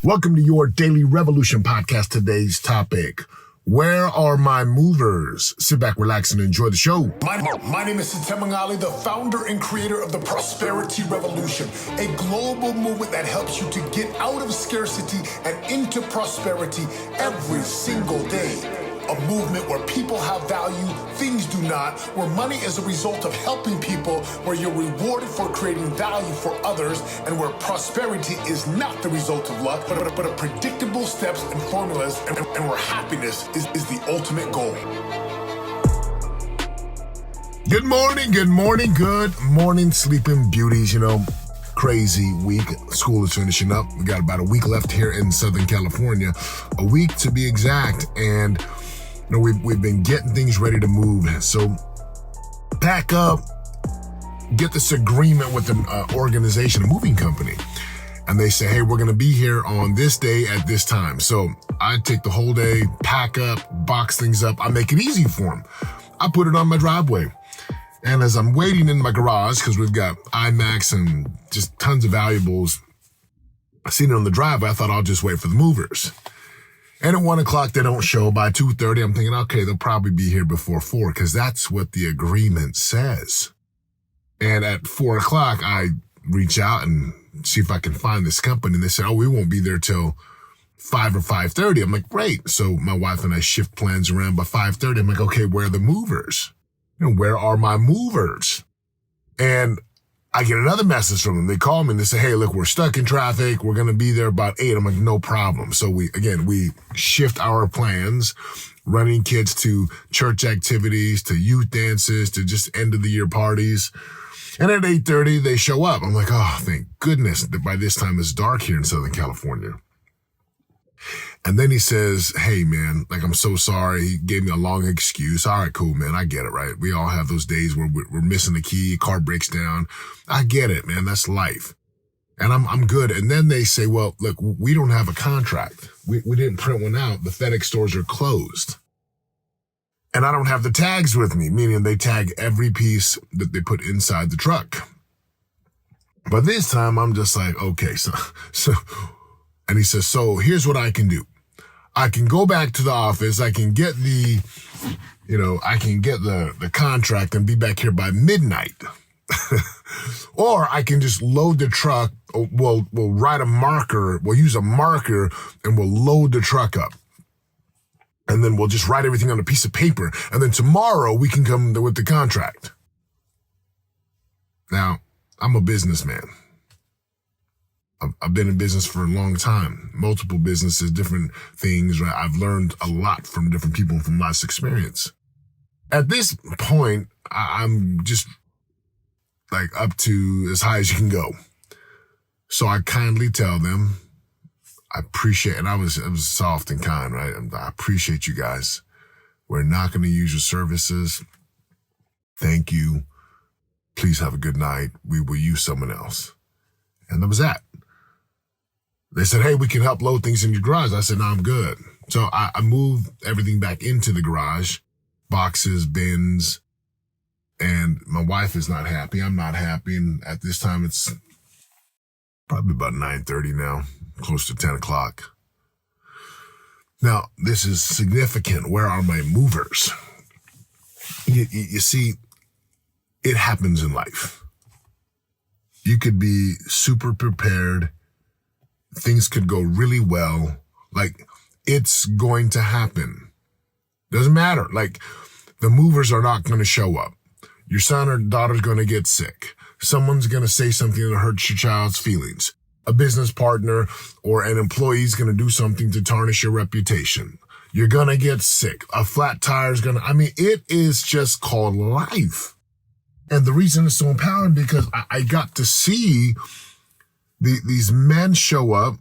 Welcome to your Daily Revolution podcast. Today's topic: where are my movers? Sit back, relax, and enjoy the show. My name is Setema, Gali, the founder and creator of the Prosperity Revolution, a global movement that helps you to get out of scarcity and into prosperity every single day. A movement where people have value, things do not, where money is a result of helping people, where you're rewarded for creating value for others, and where prosperity is not the result of luck, but a predictable steps and formulas, and where happiness is the ultimate goal. Good morning, sleeping beauties. Crazy week. School is finishing up. We got about a week left here in Southern California, a week to be exact, and we've been getting things ready to move. So pack up, get this agreement with an organization, a moving company. And they say, hey, we're going to be here on this day at this time. So I take the whole day, pack up, box things up. I make it easy for them. I put it on my driveway. And as I'm waiting in my garage, because we've got IMAX and just tons of valuables sitting on the driveway, I thought I'll just wait for the movers. And at 1 o'clock, they don't show. By 2:30, I'm thinking, okay, they'll probably be here before 4, because that's what the agreement says. And at 4 o'clock, I reach out and see if I can find this company. And they said, oh, we won't be there till 5 or 5:30. I'm like, great. So my wife and I shift plans around. By 5:30, I'm like, okay, where are the movers? Where are my movers? And I get another message from them. They call me and they say, hey, look, we're stuck in traffic. We're going to be there about 8. I'm like, no problem. So we shift our plans, running kids to church activities, to youth dances, to just end of the year parties. And at 8:30, they show up. I'm like, oh, thank goodness that by this time it's dark here in Southern California. And then he says, hey, man, I'm so sorry. He gave me a long excuse. All right, cool, man. I get it, right? We all have those days where we're missing a key, car breaks down. I get it, man. That's life. And I'm good. And then they say, well, look, we don't have a contract. We didn't print one out. The FedEx stores are closed. And I don't have the tags with me, meaning they tag every piece that they put inside the truck. But this time I'm just like, okay, so, and he says, so here's what I can do. I can go back to the office. I can get the contract and be back here by midnight. Or I can just load the truck. We'll write a marker. We'll use a marker and we'll load the truck up. And then we'll just write everything on a piece of paper. And then tomorrow we can come with the contract. Now, I'm a businessman. I've been in business for a long time, multiple businesses, different things, right? I've learned a lot from different people from life's experience. At this point, I'm just up to as high as you can go. So I kindly tell them, I appreciate, and I was soft and kind, right? I appreciate you guys. We're not going to use your services. Thank you. Please have a good night. We will use someone else. And that was that. They said, hey, we can help load things in your garage. I said, no, I'm good. So I moved everything back into the garage, boxes, bins, and my wife is not happy. I'm not happy. And at this time, it's probably about 9:30 now, close to 10 o'clock. Now, this is significant. Where are my movers? You see, it happens in life. You could be super prepared. Things could go really well. It's going to happen. Doesn't matter. The movers are not going to show up. Your son or daughter's going to get sick. Someone's going to say something that hurts your child's feelings. A business partner or an employee is going to do something to tarnish your reputation. You're going to get sick. A flat tire is it is just called life. And the reason it's so empowering because I got to see these men show up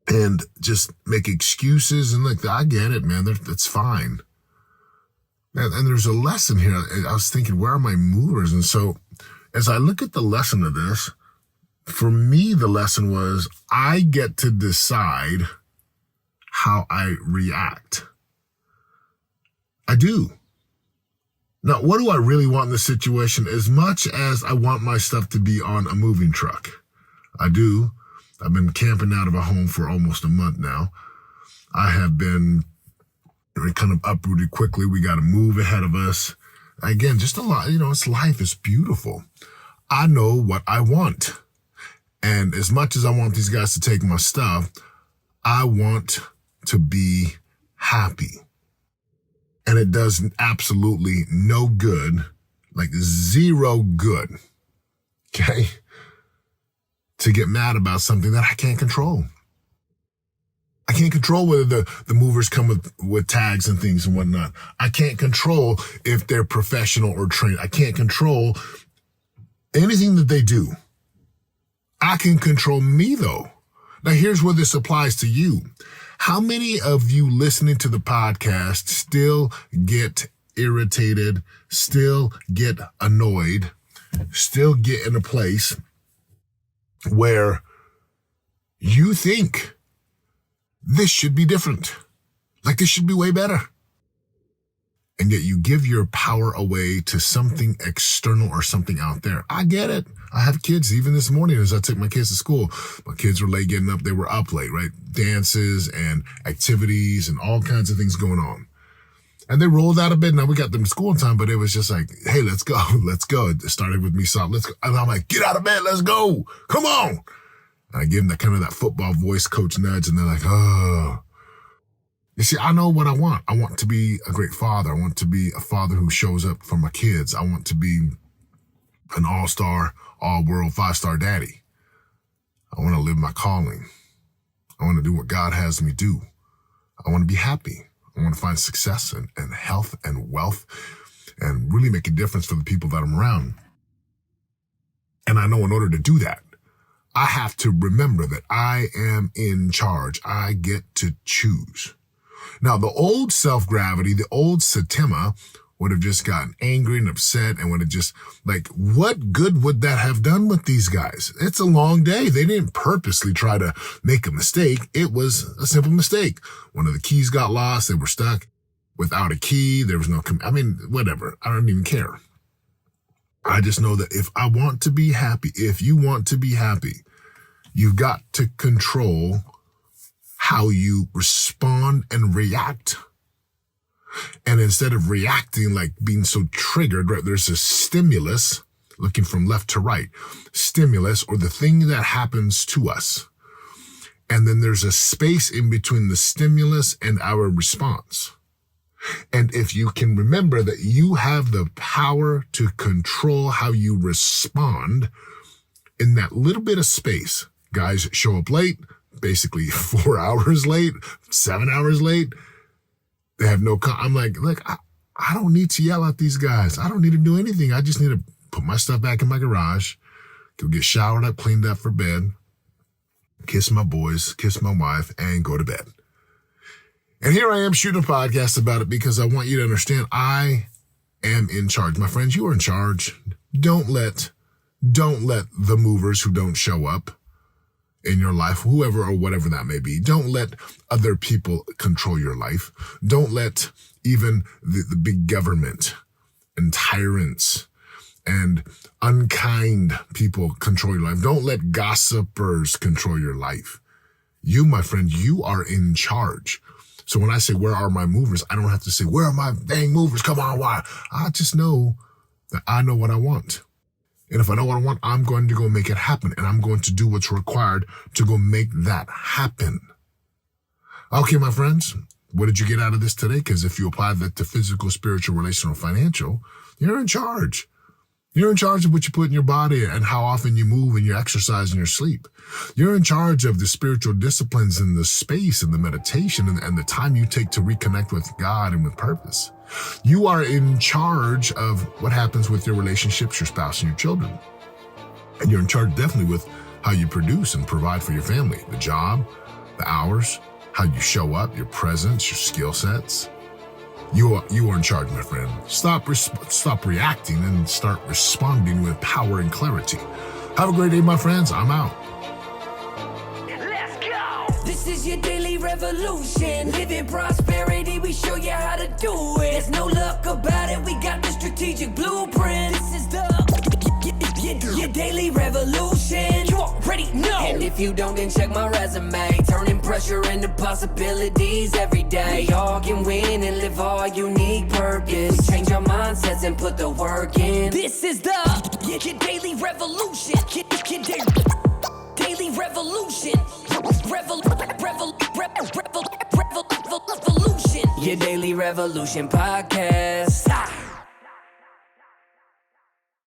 and just make excuses. And I get it, man. That's fine. And there's a lesson here. I was thinking, where are my movers? And so as I look at the lesson of this, for me, the lesson was I get to decide how I react. I do. Now, what do I really want in this situation? As much as I want my stuff to be on a moving truck, I do. I've been camping out of a home for almost a month now. I have been kind of uprooted quickly. We got to move ahead of us. Again, just a lot, it's life is beautiful. I know what I want. And as much as I want these guys to take my stuff, I want to be happy. And it does absolutely no good, like zero good, okay, to get mad about something that I can't control. I can't control whether the movers come with tags and things and whatnot. I can't control if they're professional or trained. I can't control anything that they do. I can control me, though. Now, here's where this applies to you. How many of you listening to the podcast still get irritated, still get annoyed, still get in a place where you think this should be different, like this should be way better, and yet you give your power away to something external or something out there? I get it. I have kids. Even this morning as I took my kids to school, my kids were late getting up. They were up late, right? Dances and activities and all kinds of things going on. And they rolled out of bed. Now we got them to school in time, but it was just like, hey, let's go. Let's go. It started with me soft. Let's go. And I'm like, get out of bed. Let's go. Come on. And I give them that kind of that football voice coach nudge, and they're like, oh. You see, I know what I want. I want to be a great father. I want to be a father who shows up for my kids. I want to be an all-star, all-world, 5-star daddy. I want to live my calling. I want to do what God has me do. I want to be happy. I want to find success and health and wealth and really make a difference for the people that I'm around. And I know in order to do that, I have to remember that I am in charge. I get to choose. Now, the old self-gravity, the old Setema would have just gotten angry and upset and would have just, like, what good would that have done with these guys? It's a long day. They didn't purposely try to make a mistake. It was a simple mistake. One of the keys got lost. They were stuck without a key. There was no, whatever. I don't even care. I just know that if I want to be happy, if you want to be happy, you've got to control how you respond and react. And instead of reacting, like being so triggered, right, there's a stimulus, looking from left to right, stimulus, or the thing that happens to us. And then there's a space in between the stimulus and our response. And if you can remember that you have the power to control how you respond in that little bit of space, guys show up late, basically 4 hours late, 7 hours late. They have no, I'm like, look, I don't need to yell at these guys. I don't need to do anything. I just need to put my stuff back in my garage, go get showered up, cleaned up for bed, kiss my boys, kiss my wife, and go to bed. And here I am shooting a podcast about it because I want you to understand I am in charge. My friends, you are in charge. Don't let the movers who don't show up in your life, whoever or whatever that may be, don't let other people control your life. Don't let even the big government and tyrants and unkind people control your life. Don't let gossipers control your life. You, my friend, you are in charge. So when I say, where are my movers? I don't have to say, where are my dang movers? Come on, why? I just know that I know what I want. And if I know what I want, I'm going to go make it happen. And I'm going to do what's required to go make that happen. Okay, my friends, what did you get out of this today? Because if you apply that to physical, spiritual, relational, financial, you're in charge. You're in charge of what you put in your body and how often you move and you exercise and your sleep. You're in charge of the spiritual disciplines and the space and the meditation and the time you take to reconnect with God and with purpose. You are in charge of what happens with your relationships, your spouse, and your children. And you're in charge definitely with how you produce and provide for your family, the job, the hours, how you show up, your presence, your skill sets. You are in charge, my friend. Stop reacting and start responding with power and clarity. Have a great day, my friends. I'm out. Let's go! This is your daily revolution. Live in prosperity, we show you how to do it. There's no luck about it, we got the strategic blueprint. This is the Your daily revolution. You already know. And if you don't, then check my resume. Turning pressure into possibilities every day. We all can win and live our unique purpose. We change our mindsets and put the work in. This is the your daily revolution. Your daily revolution. Revolution. Your daily revolution podcast.